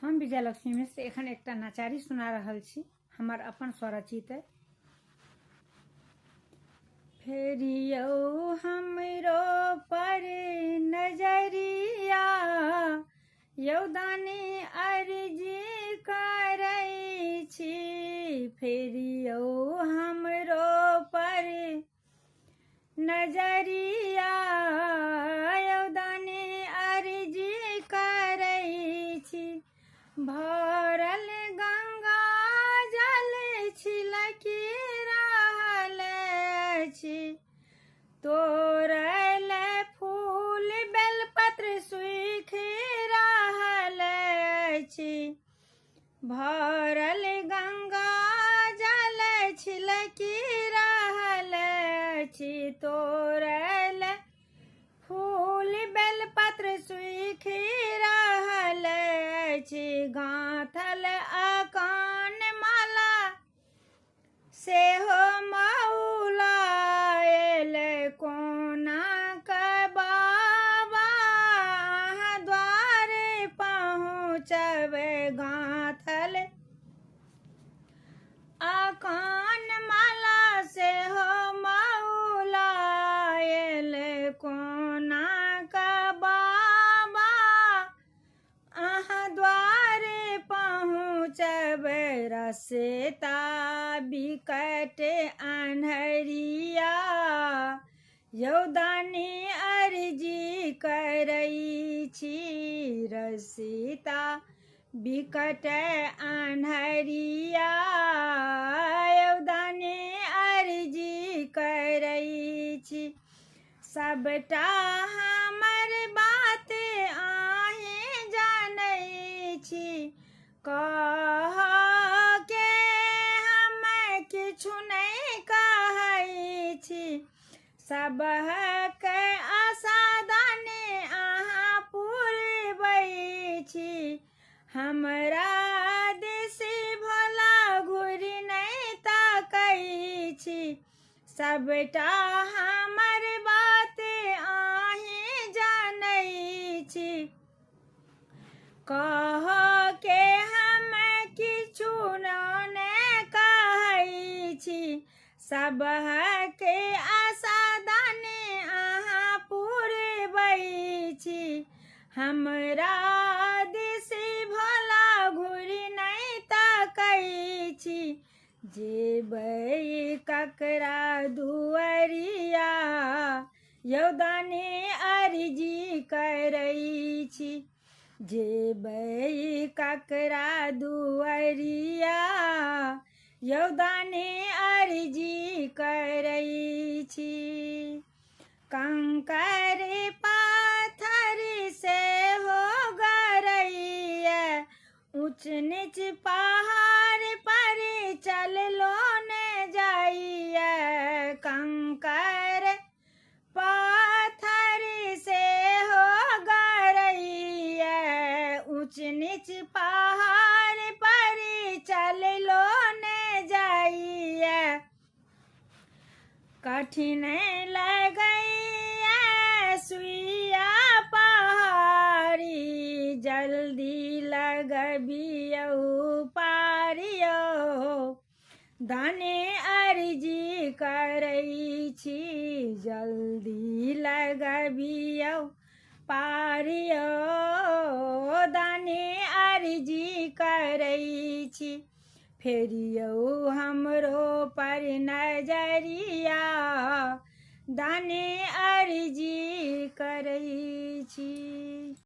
हम विजयलक्ष्मी मिश्र एखन एकटा नचारी सुना रहल छी, हमर अपन स्वरचित है। फेरियो हमरो पर नजरिया, यौदानी अर्जी करै छी। फेरियो हमरो पर नजरिया, यौदानी अर्जी करै छी। भरल गंगा जल छिलकी रहल छी, तोड़ल फूल बेलपत्र सूखि रहल छी। भरल गंगा जल छिलकी रहल छी, तोड़ल फूल बेलपत्र सूखि रहल छी। गाँथल अकान माला सेहो मौलाएल, कोना के बाबा अहाँ द्वारे पहुँचबै। गाँथल अकान माला सेहो मौलाएल, कोना के बाबा अहाँ द्वारे पहुँचबै। रस्ता बिकट अन्हरिया, यौदानी अर्जी करै छी। रस्ता बिकट अन्हरिया, यौदानी अर्जी करै छी। सबटा हमर बात अहीं जानै छी, कह के हम किछु नहि कहै छी। सबहक आशा दाने अहाँ पुरबै छी, हमरा दिस भोला घुरि नहि ताकै छी। सबटा हमर बात अहीं जानै छी, कह के हम किछु नहि कहै छी। सबहक आशा दाने अहाँ पुरबै छी, हमरा दिस भोला घुरि नहि ताकै छी। जेबै ककरा दुआरिया, यौदानी अर्जी करै छी। जेबै ककरा दुआरिया, यौदानी अर्जी करै छी। कंकर पाथर सेहो गरैया, ऊँच नीच पहाड़ पर चललो ने जाइया। कंकर पाथर सेहो गरैया, ऊँच नीच पहाड़ पर चललो ने जाइया। कठिन लगैया सुइया पहाड़ी, जल्दी लगबियौ पारियौ। दाने अर्जी करै छी, जल्दी लगबियौ पारियौ। दाने अर्जी करै छी, फेरियौ हमरो पर नजरिया, दाने अर्जी करै छी।